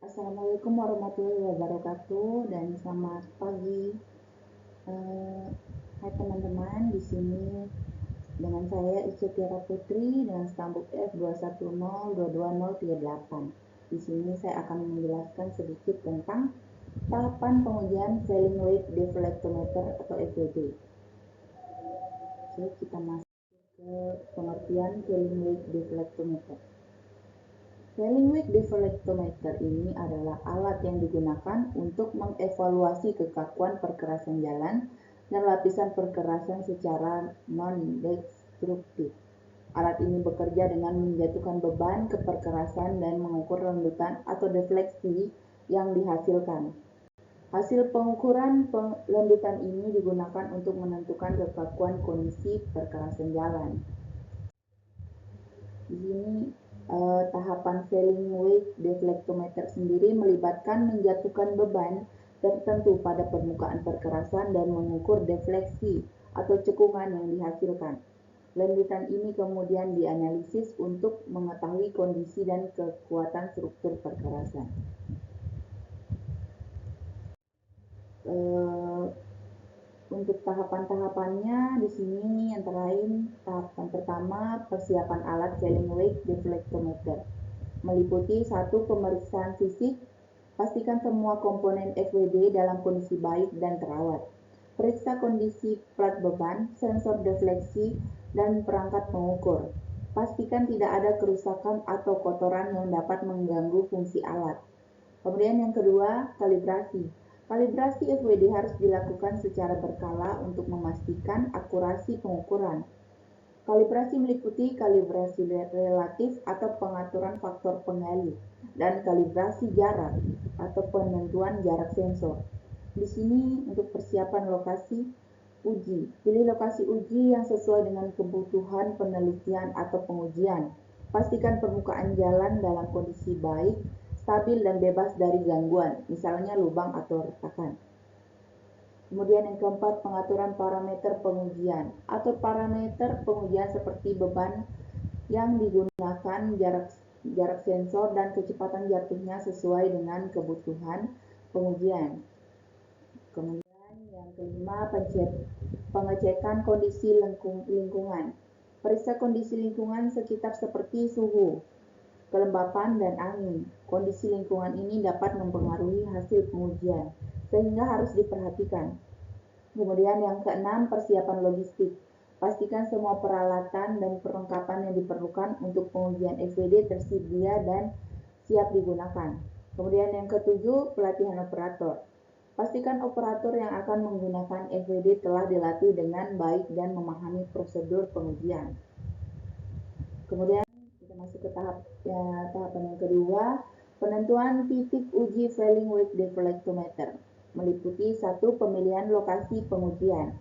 Assalamualaikum warahmatullahi wabarakatuh dan selamat pagi. Hai teman-teman, di sini dengan saya Ica Tiara Putri dengan stambuk F21022038. Di sini saya akan menjelaskan sedikit tentang tahapan pengujian Failing Weight Deflectometer atau FWD. Oke, kita masuk ke pengertian Failing Weight Deflectometer. Failing Weight Deflectometer ini adalah alat yang digunakan untuk mengevaluasi kekakuan perkerasan jalan dan lapisan perkerasan secara non-destruktif. Alat ini bekerja dengan menjatuhkan beban ke perkerasan dan mengukur rendutan atau defleksi yang dihasilkan. Hasil pengukuran rendutan ini digunakan untuk menentukan kekakuan kondisi perkerasan jalan. Di sini tahapan Failing Weight Deflectometer sendiri melibatkan menjatuhkan beban tertentu pada permukaan perkerasan dan mengukur defleksi atau cekungan yang dihasilkan. Lanjutan ini kemudian dianalisis untuk mengetahui kondisi dan kekuatan struktur perkerasan. Untuk tahapan-tahapannya di sini antara lain tahapan pertama persiapan alat Failing Weight Deflectometer meliputi 1. Pemeriksaan fisik. Pastikan semua komponen FWD dalam kondisi baik dan terawat. Periksa kondisi plat beban, sensor defleksi, dan perangkat pengukur. Pastikan tidak ada kerusakan atau kotoran yang dapat mengganggu fungsi alat. Kemudian yang kedua, kalibrasi. Kalibrasi FWD harus dilakukan secara berkala untuk memastikan akurasi pengukuran. Kalibrasi meliputi kalibrasi relatif atau pengaturan faktor penggali dan kalibrasi jarak atau penentuan jarak sensor. Di sini untuk persiapan lokasi uji, pilih lokasi uji yang sesuai dengan kebutuhan penelitian atau pengujian. Pastikan permukaan jalan dalam kondisi baik, stabil dan bebas dari gangguan, misalnya lubang atau retakan. Kemudian yang keempat, pengaturan parameter pengujian. Atur parameter pengujian seperti beban yang digunakan, jarak sensor, dan kecepatan jatuhnya sesuai dengan kebutuhan pengujian. Kemudian yang kelima, pengecekan kondisi lingkungan. Periksa kondisi lingkungan sekitar seperti suhu, kelembapan, dan angin. Kondisi lingkungan ini dapat mempengaruhi hasil pengujian, sehingga harus diperhatikan. Kemudian yang keenam, persiapan logistik. Pastikan semua peralatan dan perlengkapan yang diperlukan untuk pengujian FWD tersedia dan siap digunakan. Kemudian yang ketujuh, pelatihan operator. Pastikan operator yang akan menggunakan FWD telah dilatih dengan baik dan memahami prosedur pengujian. Kemudian kita masuk ke tahapan yang kedua, penentuan titik uji Failing Weight Deflectometer. Meliputi 1. Pemilihan lokasi pengujian.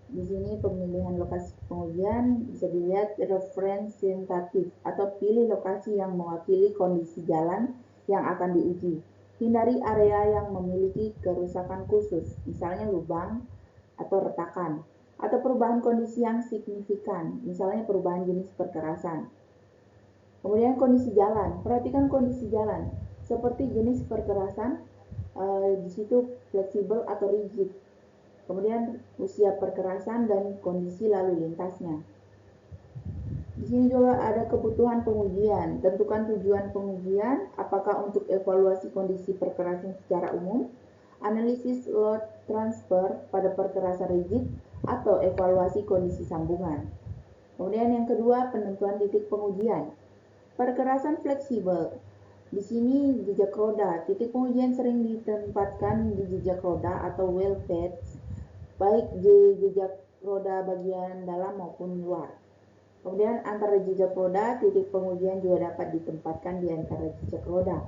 Di sini pemilihan lokasi pengujian bisa dilihat representatif atau pilih lokasi yang mewakili kondisi jalan yang akan diuji. Hindari area yang memiliki kerusakan khusus, misalnya lubang atau retakan, atau perubahan kondisi yang signifikan, misalnya perubahan jenis perkerasan. Kemudian kondisi jalan, perhatikan kondisi jalan, seperti jenis perkerasan, di situ fleksibel atau rigid. Kemudian usia perkerasan dan kondisi lalu lintasnya. Di sini juga ada kebutuhan pengujian. Tentukan tujuan pengujian, apakah untuk evaluasi kondisi perkerasan secara umum, analisis load transfer pada perkerasan rigid, atau evaluasi kondisi sambungan. Kemudian yang kedua, penentuan titik pengujian. Perkerasan fleksibel. Di sini jejak roda. Titik pengujian sering ditempatkan di jejak roda atau wheel pads, baik di jejak roda bagian dalam maupun luar. Kemudian antara jejak roda, titik pengujian juga dapat ditempatkan di antara jejak roda.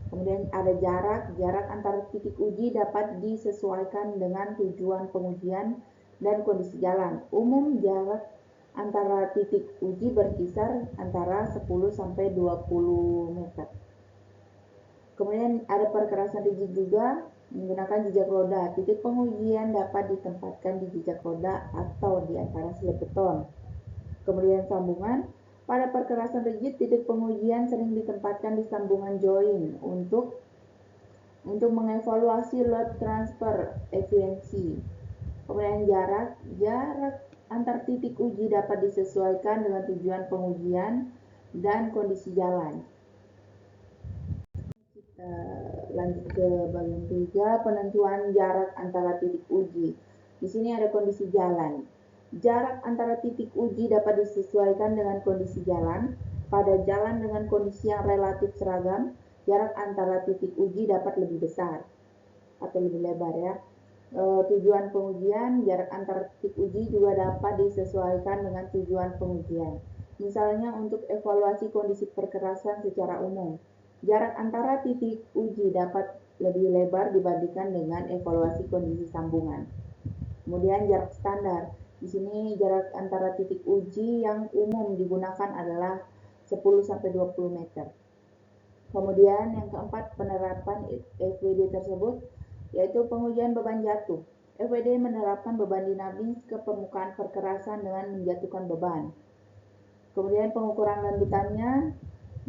Kemudian ada jarak antara titik uji dapat disesuaikan dengan tujuan pengujian dan kondisi jalan. Umum jarak antara titik uji berkisar antara 10 sampai 20 meter. Kemudian ada perkerasan rigid juga menggunakan jejak roda. Titik pengujian dapat ditempatkan di jejak roda atau di antara slab beton. Kemudian sambungan. Pada perkerasan rigid, titik pengujian sering ditempatkan di sambungan join untuk untuk mengevaluasi load transfer efisiensi. Kemudian jarak antar titik uji dapat disesuaikan dengan tujuan pengujian dan kondisi jalan. Kita lanjut ke bagian 3, penentuan jarak antara titik uji. Di sini ada kondisi jalan. Jarak antara titik uji dapat disesuaikan dengan kondisi jalan. Pada jalan dengan kondisi yang relatif seragam, jarak antara titik uji dapat lebih besar atau lebih lebar ya. Tujuan pengujian, jarak antar titik uji juga dapat disesuaikan dengan tujuan pengujian. Misalnya untuk evaluasi kondisi perkerasan secara umum, jarak antara titik uji dapat lebih lebar dibandingkan dengan evaluasi kondisi sambungan. Kemudian jarak standar. Di sini jarak antara titik uji yang umum digunakan adalah 10-20 meter. Kemudian yang keempat, penerapan FWD tersebut yaitu pengujian beban jatuh. FWD menerapkan beban dinamis ke permukaan perkerasan dengan menjatuhkan beban. Kemudian pengukuran lanjutannya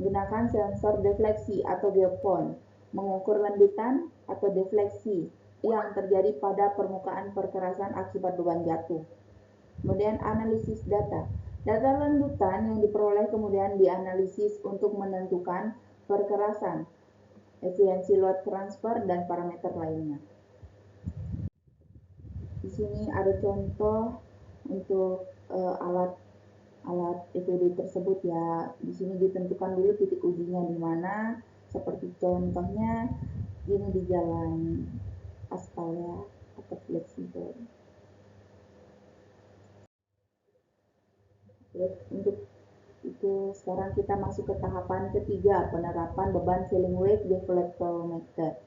gunakan sensor defleksi atau geopon, mengukur lanjutan atau defleksi yang terjadi pada permukaan perkerasan akibat beban jatuh. Kemudian analisis data. Data lanjutan yang diperoleh kemudian dianalisis untuk menentukan perkerasan, efisiensi load transfer, dan parameter lainnya. Di sini ada contoh untuk alat FWD tersebut ya. Di sini ditentukan dulu titik ujinya di mana. Seperti contohnya ini di jalan aspal ya atau fleksibel. Untuk itu sekarang kita masuk ke tahapan ketiga, penerapan beban falling weight deflectometer.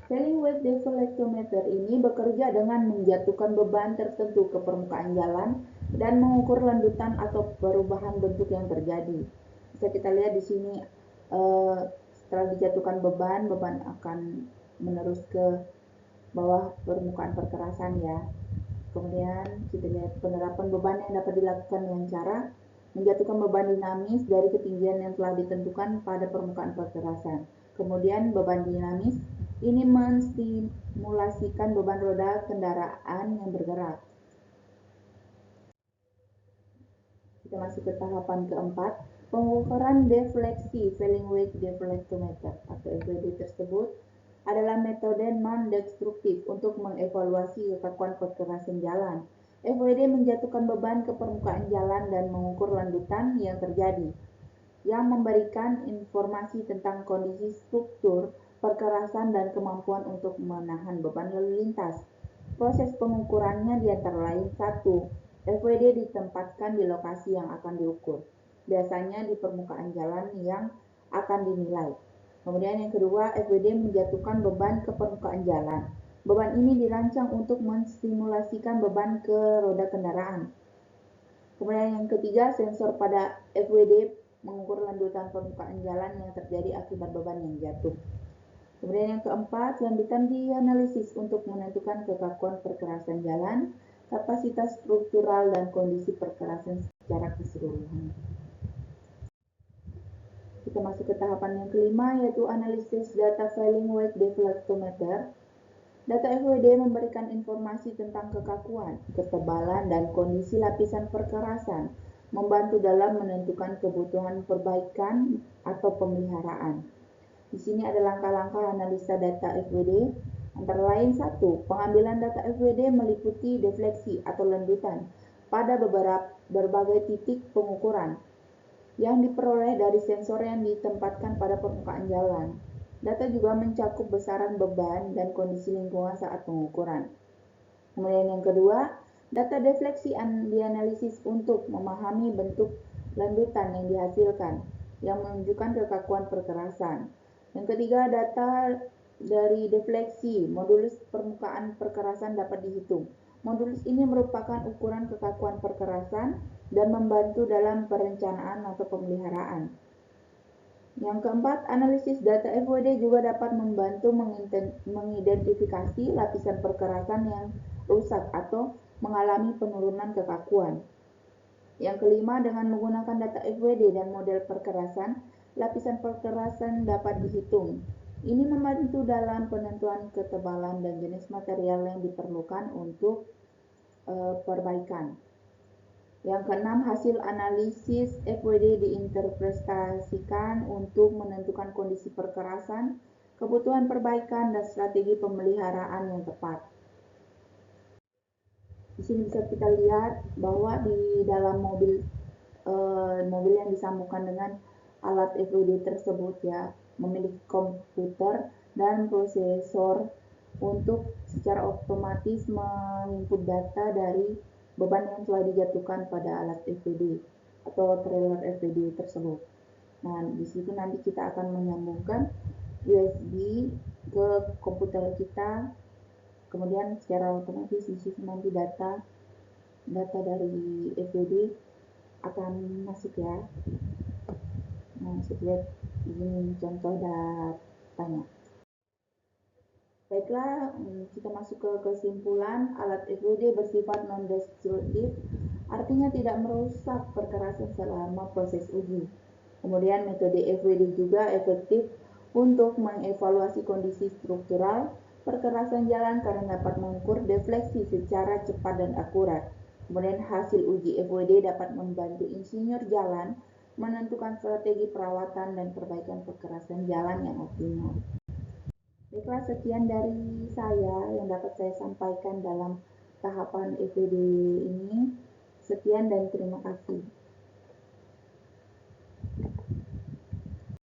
Falling weight deflectometer ini bekerja dengan menjatuhkan beban tertentu ke permukaan jalan dan mengukur lanjutan atau perubahan bentuk yang terjadi. Bisa kita lihat di sini setelah dijatuhkan beban akan menerus ke bawah permukaan perkerasan ya. Kemudian kita lihat penerapan beban yang dapat dilakukan dengan cara menjatuhkan beban dinamis dari ketinggian yang telah ditentukan pada permukaan perkerasan. Kemudian beban dinamis ini menstimulasikan beban roda kendaraan yang bergerak. Kita masuk ke tahapan keempat, pengukuran defleksi falling weight deflectometer atau FWD tersebut adalah metode non-destruktif untuk mengevaluasi kekakuan perkerasan jalan. FWD menjatuhkan beban ke permukaan jalan dan mengukur lanjutan yang terjadi, yang memberikan informasi tentang kondisi struktur, perkerasan, dan kemampuan untuk menahan beban lalu lintas. Proses pengukurannya diantara lain: 1. FWD ditempatkan di lokasi yang akan diukur, biasanya di permukaan jalan yang akan dinilai. Kemudian yang kedua, FWD menjatuhkan beban ke permukaan jalan. Beban ini dirancang untuk menstimulasikan beban ke roda kendaraan. Kemudian yang ketiga, sensor pada FWD mengukur lanjutan permukaan jalan yang terjadi akibat beban yang jatuh. Kemudian yang keempat, lanjutan dianalisis untuk menentukan kekakuan perkerasan jalan, kapasitas struktural, dan kondisi perkerasan secara keseluruhan. Kita masuk ke tahapan yang kelima, yaitu analisis data falling weight deflectometer. Data FWD memberikan informasi tentang kekakuan, ketebalan, dan kondisi lapisan perkerasan, membantu dalam menentukan kebutuhan perbaikan atau pemeliharaan. Di sini ada langkah-langkah analisa data FWD, antara lain 1. Pengambilan data FWD meliputi defleksi atau lanjutan pada berbagai titik pengukuran yang diperoleh dari sensor yang ditempatkan pada permukaan jalan. Data juga mencakup besaran beban dan kondisi lingkungan saat pengukuran. Kemudian yang kedua, data defleksi dianalisis untuk memahami bentuk lanjutan yang dihasilkan, yang menunjukkan kekakuan perkerasan. Yang ketiga, data dari defleksi, modulus permukaan perkerasan dapat dihitung. Modulus ini merupakan ukuran kekakuan perkerasan dan membantu dalam perencanaan atau pemeliharaan. Yang keempat, analisis data FWD juga dapat membantu mengidentifikasi lapisan perkerasan yang rusak atau mengalami penurunan kekakuan. Yang kelima, dengan menggunakan data FWD dan model perkerasan, lapisan perkerasan dapat dihitung. Ini membantu dalam penentuan ketebalan dan jenis material yang diperlukan untuk perbaikan. Yang keenam, hasil analisis FWD diinterpretasikan untuk menentukan kondisi perkerasan, kebutuhan perbaikan, dan strategi pemeliharaan yang tepat. Di sini bisa kita lihat bahwa di dalam mobil yang disambungkan dengan alat FWD tersebut ya memiliki komputer dan prosesor untuk secara otomatis menginput data dari beban yang telah dijatuhkan pada alat FWD atau trailer FWD tersebut. Nah, di situ nanti kita akan menyambungkan USB ke komputer kita, kemudian secara otomatis di situ nanti data dari FWD akan masuk ya. Nah, lihat ini contoh datanya. Baiklah, kita masuk ke kesimpulan. Alat FWD bersifat non-destruktif, artinya tidak merusak perkerasan selama proses uji. Kemudian metode FWD juga efektif untuk mengevaluasi kondisi struktural perkerasan jalan karena dapat mengukur defleksi secara cepat dan akurat. Kemudian hasil uji FWD dapat membantu insinyur jalan menentukan strategi perawatan dan perbaikan perkerasan jalan yang optimal. Baiklah, sekian dari saya yang dapat saya sampaikan dalam tahapan FWD ini. Sekian dan terima kasih.